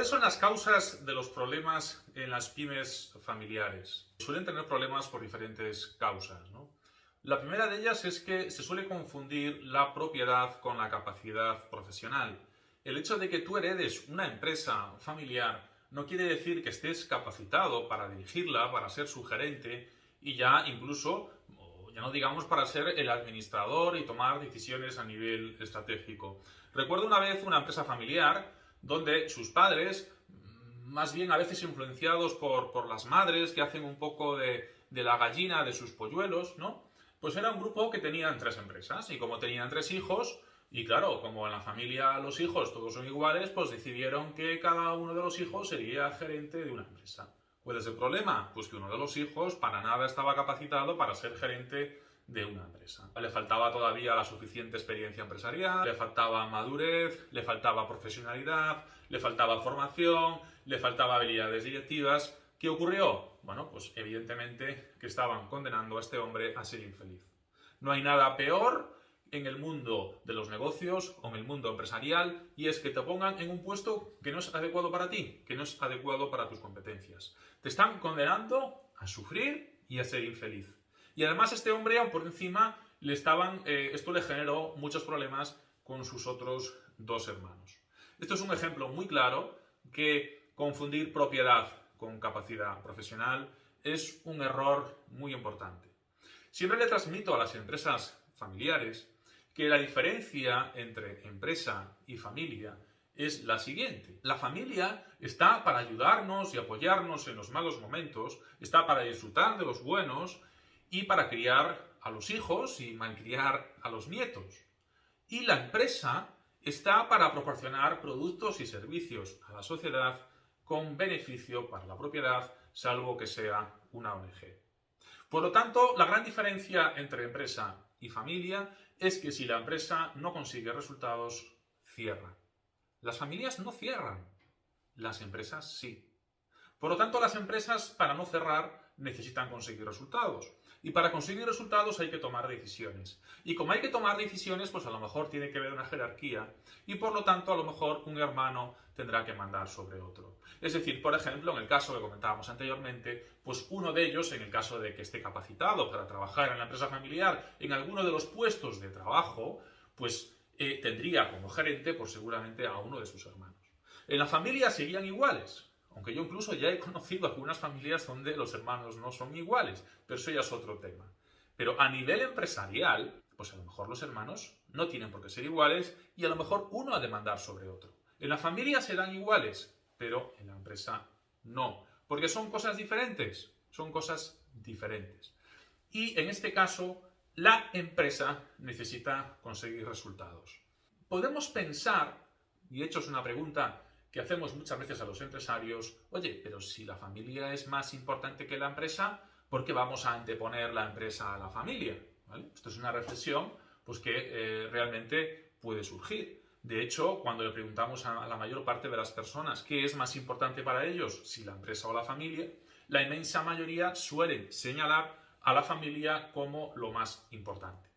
¿Cuáles son las causas de los problemas en las pymes familiares? Suelen tener problemas por diferentes causas, ¿no? La primera de ellas es que se suele confundir la propiedad con la capacidad profesional. El hecho de que tú heredes una empresa familiar no quiere decir que estés capacitado para dirigirla, para ser su gerente y ya incluso, ya no digamos para ser el administrador y tomar decisiones a nivel estratégico. Recuerdo una vez una empresa familiar donde sus padres, más bien a veces influenciados por las madres que hacen un poco de la gallina de sus polluelos, ¿no? Pues era un grupo que tenían 3 empresas y como tenían 3 hijos, y claro, como en la familia los hijos todos son iguales, pues decidieron que cada uno de los hijos sería gerente de una empresa. ¿Cuál es el problema? Pues que uno de los hijos para nada estaba capacitado para ser gerente de una empresa. Le faltaba todavía la suficiente experiencia empresarial, le faltaba madurez, le faltaba profesionalidad, le faltaba formación, le faltaba habilidades directivas. ¿Qué ocurrió? Bueno, pues evidentemente que estaban condenando a este hombre a ser infeliz. No hay nada peor en el mundo de los negocios o en el mundo empresarial y es que te pongan en un puesto que no es adecuado para ti, que no es adecuado para tus competencias. Te están condenando a sufrir y a ser infeliz. Y además este hombre, aún por encima, esto le generó muchos problemas con sus otros 2 hermanos. Esto es un ejemplo muy claro que confundir propiedad con capacidad profesional es un error muy importante. Siempre le transmito a las empresas familiares que la diferencia entre empresa y familia es la siguiente. La familia está para ayudarnos y apoyarnos en los malos momentos, está para disfrutar de los buenos y para criar a los hijos y malcriar a los nietos. Y la empresa está para proporcionar productos y servicios a la sociedad con beneficio para la propiedad, salvo que sea una ONG. Por lo tanto, la gran diferencia entre empresa y familia es que si la empresa no consigue resultados, cierra. Las familias no cierran, las empresas sí. Por lo tanto, las empresas, para no cerrar, necesitan conseguir resultados. Y para conseguir resultados hay que tomar decisiones. Y como hay que tomar decisiones, pues a lo mejor tiene que haber una jerarquía y por lo tanto a lo mejor un hermano tendrá que mandar sobre otro. Es decir, por ejemplo, en el caso que comentábamos anteriormente, pues uno de ellos, en el caso de que esté capacitado para trabajar en la empresa familiar, en alguno de los puestos de trabajo, pues tendría como gerente, pues seguramente a uno de sus hermanos. En la familia serían iguales. Aunque yo incluso ya he conocido algunas familias donde los hermanos no son iguales, pero eso ya es otro tema. Pero a nivel empresarial, pues a lo mejor los hermanos no tienen por qué ser iguales y a lo mejor uno ha de mandar sobre otro. En la familia serán iguales, pero en la empresa no, porque son cosas diferentes, Y en este caso, la empresa necesita conseguir resultados. Podemos pensar, y de hecho es una pregunta que hacemos muchas veces a los empresarios, oye, pero si la familia es más importante que la empresa, ¿por qué vamos a anteponer la empresa a la familia? ¿Vale? Esto es una reflexión pues, que realmente puede surgir. De hecho, cuando le preguntamos a la mayor parte de las personas qué es más importante para ellos, si la empresa o la familia, la inmensa mayoría suelen señalar a la familia como lo más importante.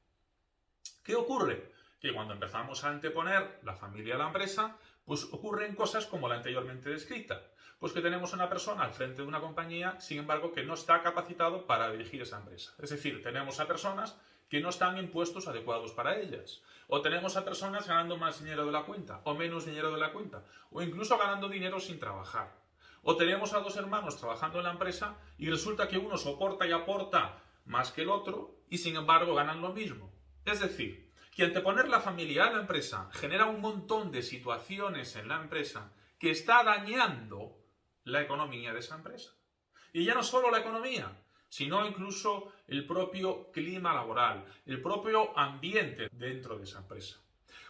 ¿Qué ocurre? Que cuando empezamos a anteponer la familia a la empresa, pues ocurren cosas como la anteriormente descrita. Pues que tenemos una persona al frente de una compañía, sin embargo, que no está capacitado para dirigir esa empresa. Es decir, tenemos a personas que no están en puestos adecuados para ellas. O tenemos a personas ganando más dinero de la cuenta, o menos dinero de la cuenta, o incluso ganando dinero sin trabajar. O tenemos a 2 hermanos trabajando en la empresa y resulta que uno soporta y aporta más que el otro y sin embargo ganan lo mismo. Es decir, que anteponer la familia a la empresa genera un montón de situaciones en la empresa que está dañando la economía de esa empresa. Y ya no solo la economía, sino incluso el propio clima laboral, el propio ambiente dentro de esa empresa.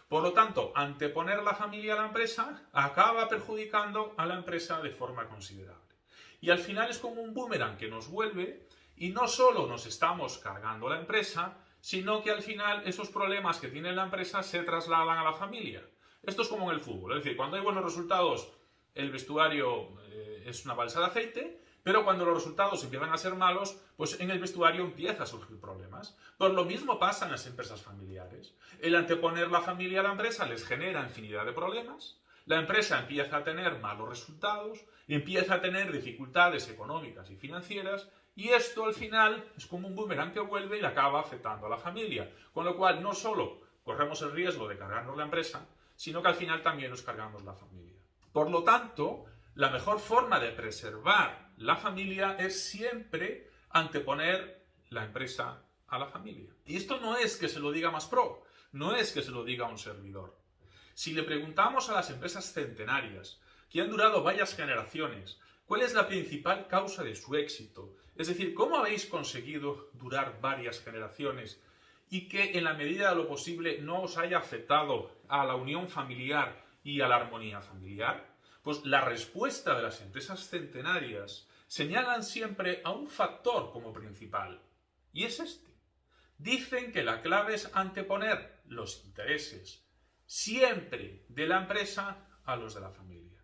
Por lo tanto, anteponer la familia a la empresa acaba perjudicando a la empresa de forma considerable. Y al final es como un boomerang que nos vuelve y no solo nos estamos cargando la empresa, sino que al final esos problemas que tiene la empresa se trasladan a la familia. Esto es como en el fútbol, es decir, cuando hay buenos resultados, el vestuario es una balsa de aceite, pero cuando los resultados empiezan a ser malos, pues en el vestuario empiezan a surgir problemas. Pues lo mismo pasa en las empresas familiares. El anteponer la familia a la empresa les genera infinidad de problemas, la empresa empieza a tener malos resultados, empieza a tener dificultades económicas y financieras, y esto al final es como un boomerang que vuelve y acaba afectando a la familia. Con lo cual, no solo corremos el riesgo de cargarnos la empresa, sino que al final también nos cargamos la familia. Por lo tanto, la mejor forma de preservar la familia es siempre anteponer la empresa a la familia. Y esto no es que se lo diga MásPro, no es que se lo diga un servidor. Si le preguntamos a las empresas centenarias, que han durado varias generaciones, ¿cuál es la principal causa de su éxito? Es decir, ¿cómo habéis conseguido durar varias generaciones y que en la medida de lo posible no os haya afectado a la unión familiar y a la armonía familiar? Pues la respuesta de las empresas centenarias señalan siempre a un factor como principal, y es este. Dicen que la clave es anteponer los intereses siempre de la empresa a los de la familia.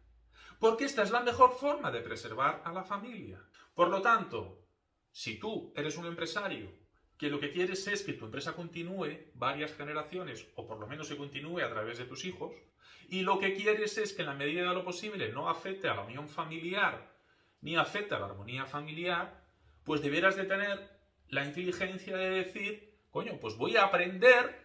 Porque esta es la mejor forma de preservar a la familia. Por lo tanto, si tú eres un empresario que lo que quieres es que tu empresa continúe varias generaciones, o por lo menos se continúe a través de tus hijos, y lo que quieres es que en la medida de lo posible no afecte a la unión familiar ni afecte a la armonía familiar, pues deberás de tener la inteligencia de decir, coño, pues voy a aprender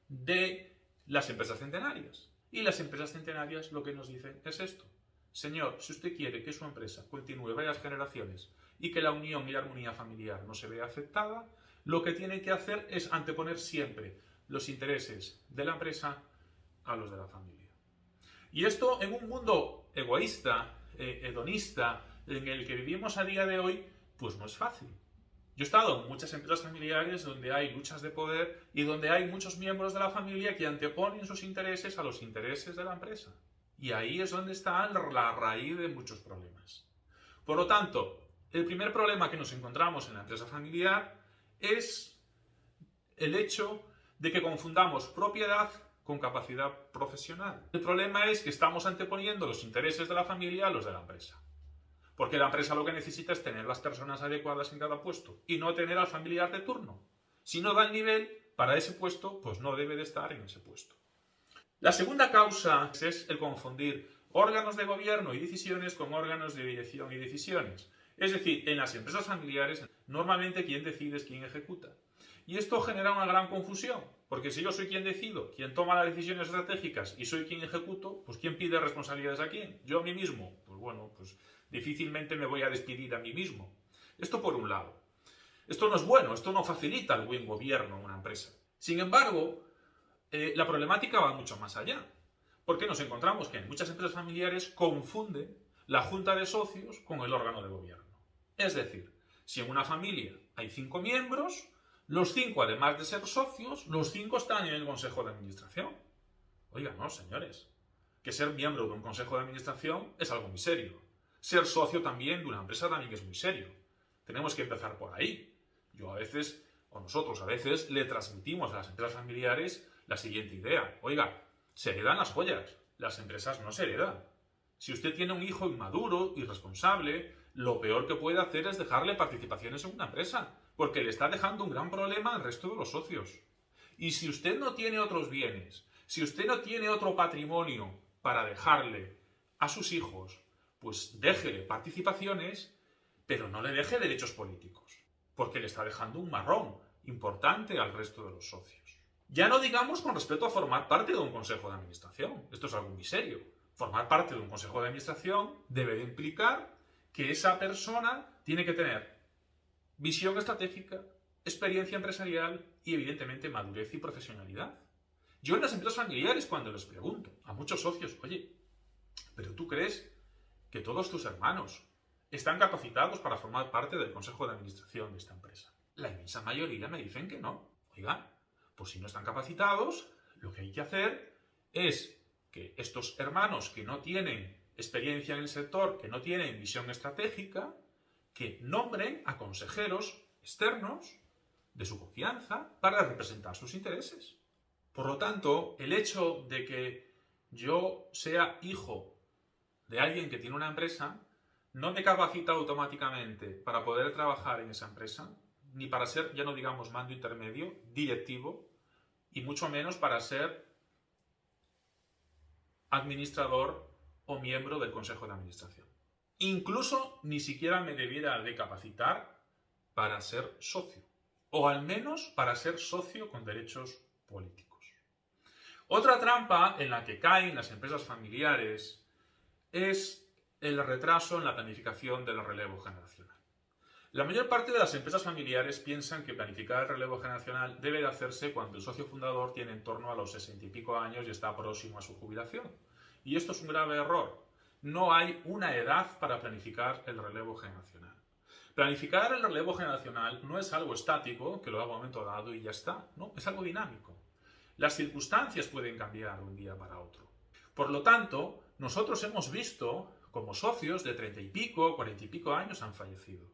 de las empresas centenarias. Y las empresas centenarias lo que nos dicen es esto. Señor, si usted quiere que su empresa continúe varias generaciones y que la unión y la armonía familiar no se vea afectada, lo que tiene que hacer es anteponer siempre los intereses de la empresa a los de la familia. Y esto en un mundo egoísta, hedonista, en el que vivimos a día de hoy, pues no es fácil. Yo he estado en muchas empresas familiares donde hay luchas de poder y donde hay muchos miembros de la familia que anteponen sus intereses a los intereses de la empresa. Y ahí es donde está la raíz de muchos problemas. Por lo tanto, el primer problema que nos encontramos en la empresa familiar es el hecho de que confundamos propiedad con capacidad profesional. El problema es que estamos anteponiendo los intereses de la familia a los de la empresa. Porque la empresa lo que necesita es tener las personas adecuadas en cada puesto y no tener al familiar de turno. Si no da el nivel para ese puesto, pues no debe de estar en ese puesto. La segunda causa es el confundir órganos de gobierno y decisiones con órganos de dirección y decisiones. Es decir, en las empresas familiares, normalmente quien decide es quien ejecuta. Y esto genera una gran confusión, porque si yo soy quien decido, quien toma las decisiones estratégicas y soy quien ejecuto, pues ¿quién pide responsabilidades a quién? ¿Yo a mí mismo? Pues bueno, pues difícilmente me voy a despedir a mí mismo. Esto por un lado. Esto no es bueno, esto no facilita el buen gobierno en una empresa. Sin embargo, la problemática va mucho más allá, porque nos encontramos que en muchas empresas familiares confunden la junta de socios con el órgano de gobierno. Es decir, si en una familia hay 5 miembros, los 5, además de ser socios, los 5 están en el consejo de administración. Oiga, no, señores, que ser miembro de un consejo de administración es algo muy serio. Ser socio también de una empresa también es muy serio. Tenemos que empezar por ahí. Yo a veces, o nosotros a veces, le transmitimos a las empresas familiares la siguiente idea. Oiga, se heredan las joyas, las empresas no se heredan. Si usted tiene un hijo inmaduro, irresponsable, lo peor que puede hacer es dejarle participaciones en una empresa, porque le está dejando un gran problema al resto de los socios. Y si usted no tiene otros bienes, si usted no tiene otro patrimonio para dejarle a sus hijos, pues déjele participaciones, pero no le deje derechos políticos, porque le está dejando un marrón importante al resto de los socios. Ya no digamos con respecto a formar parte de un consejo de administración. Esto es algo muy serio. Formar parte de un consejo de administración debe de implicar que esa persona tiene que tener visión estratégica, experiencia empresarial y, evidentemente, madurez y profesionalidad. Yo en las empresas familiares, cuando les pregunto a muchos socios, oye, ¿pero tú crees que todos tus hermanos están capacitados para formar parte del consejo de administración de esta empresa? La inmensa mayoría me dicen que no. Oiga, pues si no están capacitados, lo que hay que hacer es que estos hermanos que no tienen experiencia en el sector, que no tienen visión estratégica, que nombren a consejeros externos de su confianza para representar sus intereses. Por lo tanto, el hecho de que yo sea hijo de alguien que tiene una empresa no me capacita automáticamente para poder trabajar en esa empresa, ni para ser, ya no digamos mando intermedio, directivo, y mucho menos para ser administrador o miembro del consejo de administración. Incluso ni siquiera me debiera de capacitar para ser socio, o al menos para ser socio con derechos políticos. Otra trampa en la que caen las empresas familiares es el retraso en la planificación del relevo generacional. La mayor parte de las empresas familiares piensan que planificar el relevo generacional debe de hacerse cuando el socio fundador tiene en torno a los 60 y pico años y está próximo a su jubilación. Y esto es un grave error. No hay una edad para planificar el relevo generacional. Planificar el relevo generacional no es algo estático, que lo hago a un momento dado y ya está. No, es algo dinámico. Las circunstancias pueden cambiar de un día para otro. Por lo tanto, nosotros hemos visto como socios de 30 y pico, 40 y pico años han fallecido.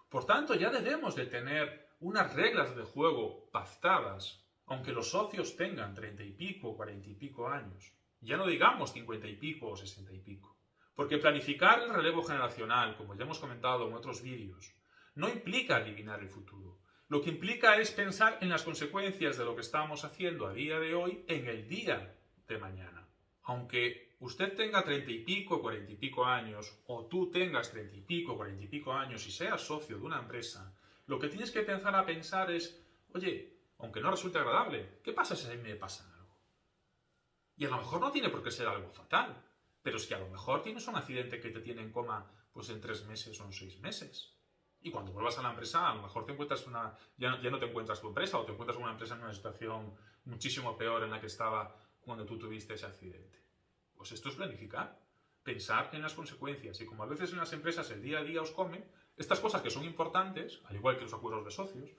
Por tanto, ya debemos de tener unas reglas de juego pactadas, aunque los socios tengan 30 y pico, 40 y pico años. Ya no digamos 50 y pico o 60 y pico. Porque planificar el relevo generacional, como ya hemos comentado en otros vídeos, no implica adivinar el futuro. Lo que implica es pensar en las consecuencias de lo que estamos haciendo a día de hoy en el día de mañana. Aunque usted tenga 30 y pico, 40 y pico años, o tú tengas 30 y pico, 40 y pico años y seas socio de una empresa, lo que tienes que pensar es, oye, aunque no resulte agradable, ¿qué pasa si a mí me pasa algo? Y a lo mejor no tiene por qué ser algo fatal, pero es que a lo mejor tienes un accidente que te tiene en coma pues en 3 meses o en 6 meses. Y cuando vuelvas a la empresa, a lo mejor te encuentras ya no te encuentras tu empresa, o te encuentras una empresa en una situación muchísimo peor en la que estaba cuando tú tuviste ese accidente. Pues esto es planificar, pensar en las consecuencias. Y como a veces en las empresas el día a día os come, estas cosas que son importantes, al igual que los acuerdos de socios,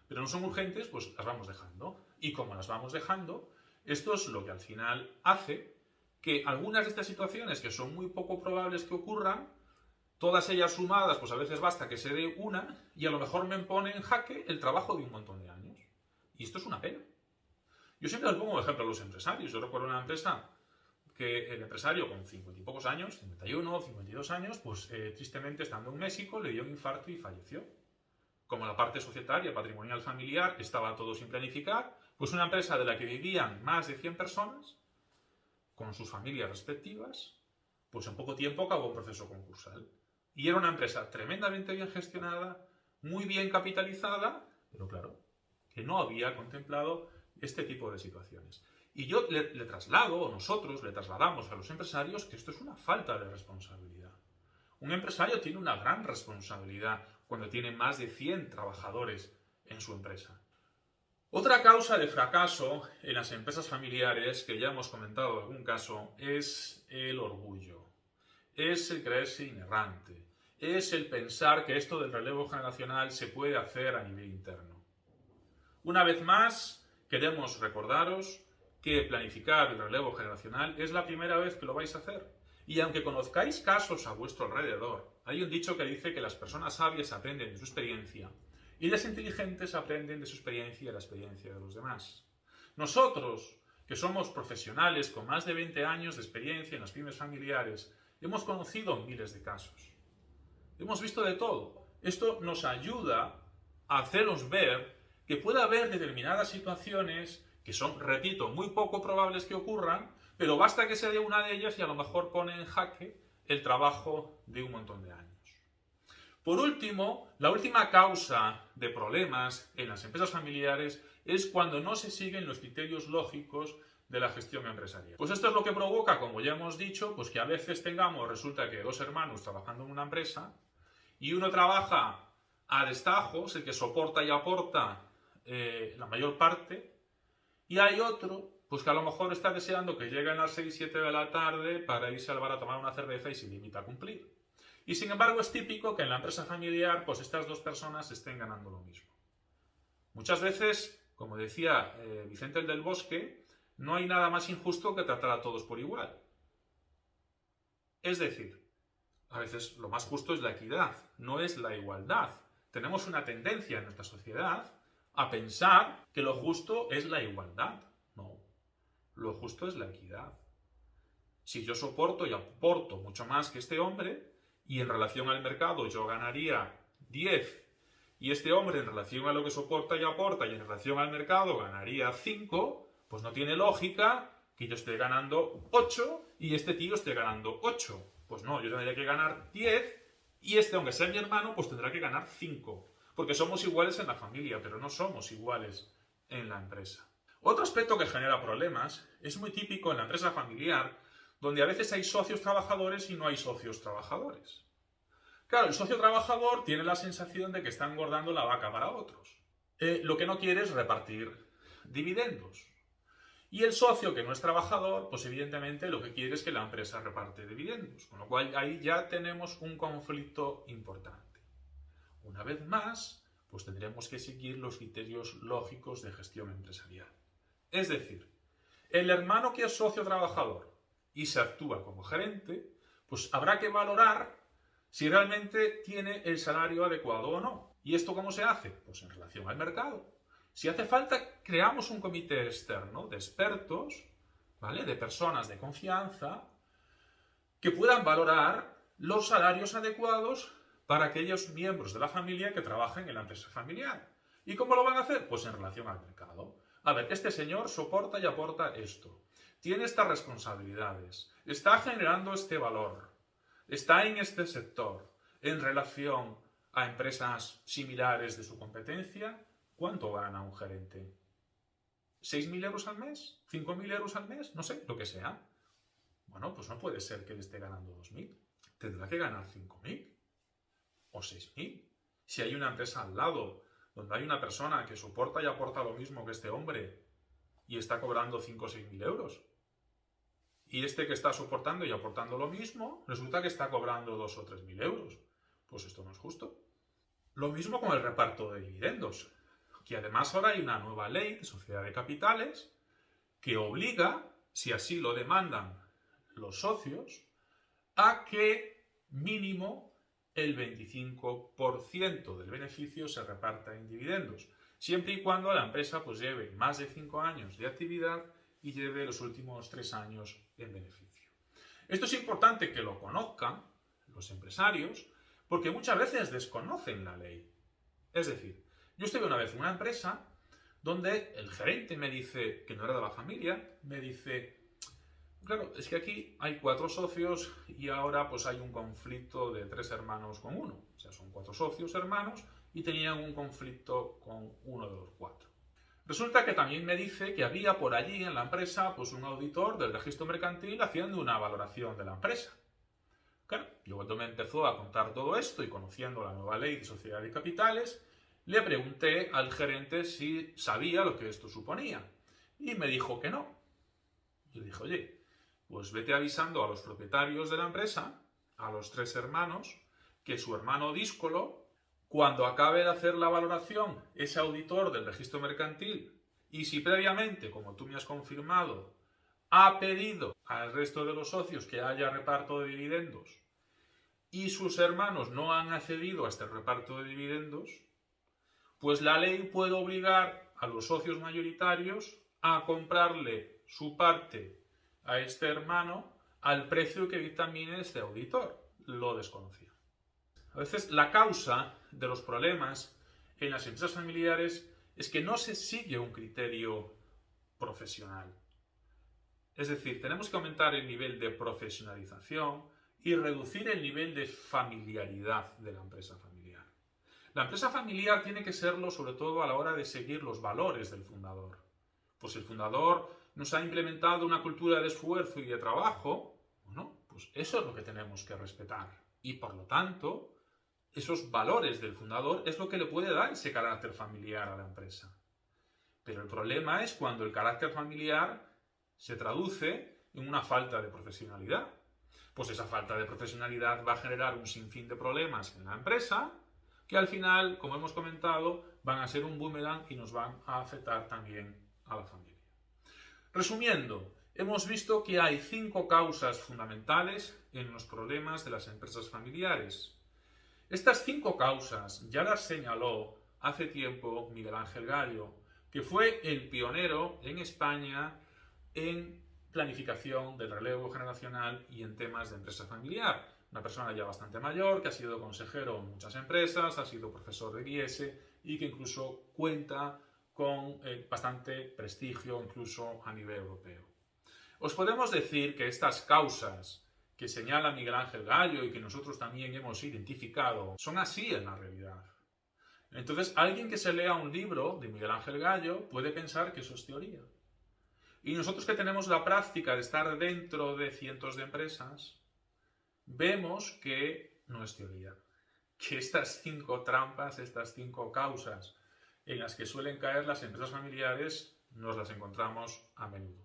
pero no son urgentes, pues las vamos dejando. Y como las vamos dejando, esto es lo que al final hace que algunas de estas situaciones que son muy poco probables que ocurran, todas ellas sumadas, pues a veces basta que se dé una y a lo mejor me pone en jaque el trabajo de un montón de años. Y esto es una pena. Yo siempre les pongo ejemplo a los empresarios. Yo recuerdo una empresa que el empresario con 50 y pocos años, 51, 52 años, pues tristemente estando en México le dio un infarto y falleció. Como la parte societaria, patrimonial, familiar, estaba todo sin planificar, pues una empresa de la que vivían más de 100 personas, con sus familias respectivas, pues en poco tiempo acabó un proceso concursal. Y era una empresa tremendamente bien gestionada, muy bien capitalizada, pero claro, que no había contemplado este tipo de situaciones. Y yo le traslado, o nosotros le trasladamos a los empresarios que esto es una falta de responsabilidad. Un empresario tiene una gran responsabilidad cuando tiene más de 100 trabajadores en su empresa. Otra causa de fracaso en las empresas familiares, que ya hemos comentado en algún caso, es el orgullo. Es el creerse inerrante. Es el pensar que esto del relevo generacional se puede hacer a nivel interno. Una vez más, queremos recordaros que planificar el relevo generacional es la primera vez que lo vais a hacer. Y aunque conozcáis casos a vuestro alrededor, hay un dicho que dice que las personas sabias aprenden de su experiencia y las inteligentes aprenden de su experiencia y de la experiencia de los demás. Nosotros, que somos profesionales con más de 20 años de experiencia en las pymes familiares, hemos conocido miles de casos. Hemos visto de todo. Esto nos ayuda a haceros ver que puede haber determinadas situaciones que son, repito, muy poco probables que ocurran, pero basta que se dé una de ellas y a lo mejor pone en jaque el trabajo de un montón de años. Por último, la última causa de problemas en las empresas familiares es cuando no se siguen los criterios lógicos de la gestión empresarial. Pues esto es lo que provoca, como ya hemos dicho, pues que a veces resulta que 2 hermanos trabajando en una empresa y uno trabaja a destajo, es el que soporta y aporta la mayor parte, y hay otro pues que a lo mejor está deseando que lleguen a las 6, 7 de la tarde para irse al bar a tomar una cerveza y se limita a cumplir. Y sin embargo es típico que en la empresa familiar pues estas 2 personas estén ganando lo mismo. Muchas veces, como decía Vicente el del Bosque, no hay nada más injusto que tratar a todos por igual. Es decir, a veces lo más justo es la equidad, no es la igualdad. Tenemos una tendencia en nuestra sociedad a pensar que lo justo es la igualdad. No, lo justo es la equidad. Si yo soporto y aporto mucho más que este hombre, y en relación al mercado yo ganaría 10, y este hombre en relación a lo que soporta y aporta y en relación al mercado ganaría 5, pues no tiene lógica que yo esté ganando 8 y este tío esté ganando 8. Pues no, yo tendría que ganar 10 y este, aunque sea mi hermano, pues tendrá que ganar 5. Porque somos iguales en la familia, pero no somos iguales en la empresa. Otro aspecto que genera problemas es muy típico en la empresa familiar, donde a veces hay socios trabajadores y no hay socios trabajadores. Claro, el socio trabajador tiene la sensación de que está engordando la vaca para otros. Lo que no quiere es repartir dividendos. Y el socio que no es trabajador, pues evidentemente lo que quiere es que la empresa reparte dividendos. Con lo cual ahí ya tenemos un conflicto importante. Una vez más, pues tendremos que seguir los criterios lógicos de gestión empresarial. Es decir, el hermano que es socio trabajador y se actúa como gerente, pues habrá que valorar si realmente tiene el salario adecuado o no. ¿Y esto cómo se hace? Pues en relación al mercado. Si hace falta, creamos un comité externo de expertos, ¿vale? De personas de confianza, que puedan valorar los salarios adecuados para aquellos miembros de la familia que trabajen en la empresa familiar. ¿Y cómo lo van a hacer? Pues en relación al mercado. A ver, este señor soporta y aporta esto, tiene estas responsabilidades, está generando este valor, está en este sector, en relación a empresas similares de su competencia. ¿Cuánto gana un gerente? ¿6.000 euros al mes? ¿5.000 euros al mes? No sé, lo que sea. Bueno, pues no puede ser que le esté ganando 2.000. Tendrá que ganar 5.000 o 6.000. Si hay una empresa al lado donde hay una persona que soporta y aporta lo mismo que este hombre y está cobrando 5 o 6.000 euros, y este que está soportando y aportando lo mismo, resulta que está cobrando 2 o 3.000 euros. Pues esto no es justo. Lo mismo con el reparto de dividendos, que además ahora hay una nueva ley de sociedad de capitales que obliga, si así lo demandan los socios, a que mínimo el 25% del beneficio se reparta en dividendos, siempre y cuando la empresa pues lleve más de 5 años de actividad y lleve los últimos 3 años en beneficio. Esto es importante que lo conozcan los empresarios, porque muchas veces desconocen la ley. Es decir, yo estuve una vez en una empresa donde el gerente me dice, que no era de la familia, me dice, claro, es que aquí hay 4 socios y ahora pues hay un conflicto de 3 hermanos con uno. O sea, son 4 socios hermanos y tenían un conflicto con uno de los 4. Resulta que también me dice que había por allí en la empresa pues un auditor del registro mercantil haciendo una valoración de la empresa. Claro, yo cuando me empezó a contar todo esto y conociendo la nueva ley de sociedad de capitales, le pregunté al gerente si sabía lo que esto suponía. Y me dijo que no. Yo le dije, oye, pues vete avisando a los propietarios de la empresa, a los 3 hermanos, que su hermano díscolo, cuando acabe de hacer la valoración, ese auditor del registro mercantil, y si previamente, como tú me has confirmado, ha pedido al resto de los socios que haya reparto de dividendos y sus hermanos no han accedido a este reparto de dividendos, pues la ley puede obligar a los socios mayoritarios a comprarle su parte a este hermano al precio que dictamine este auditor. Lo desconocía. A veces la causa de los problemas en las empresas familiares es que no se sigue un criterio profesional. Es decir, tenemos que aumentar el nivel de profesionalización y reducir el nivel de familiaridad de la empresa familiar. La empresa familiar tiene que serlo sobre todo a la hora de seguir los valores del fundador. Pues el fundador nos ha implementado una cultura de esfuerzo y de trabajo, bueno, pues eso es lo que tenemos que respetar. Y por lo tanto, esos valores del fundador es lo que le puede dar ese carácter familiar a la empresa. Pero el problema es cuando el carácter familiar se traduce en una falta de profesionalidad. Pues esa falta de profesionalidad va a generar un sinfín de problemas en la empresa que al final, como hemos comentado, van a ser un boomerang y nos van a afectar también a la familia. Resumiendo, hemos visto que hay 5 causas fundamentales en los problemas de las empresas familiares. Estas 5 causas ya las señaló hace tiempo Miguel Ángel Gallo, que fue el pionero en España en planificación del relevo generacional y en temas de empresa familiar. Una persona ya bastante mayor, que ha sido consejero en muchas empresas, ha sido profesor de IES y que incluso cuenta con bastante prestigio incluso a nivel europeo. Os podemos decir que estas causas que señala Miguel Ángel Gallo y que nosotros también hemos identificado son así en la realidad. Entonces, alguien que se lea un libro de Miguel Ángel Gallo puede pensar que eso es teoría. Y nosotros que tenemos la práctica de estar dentro de cientos de empresas, vemos que no es teoría. Que estas 5 trampas, estas 5 causas en las que suelen caer las empresas familiares, nos las encontramos a menudo.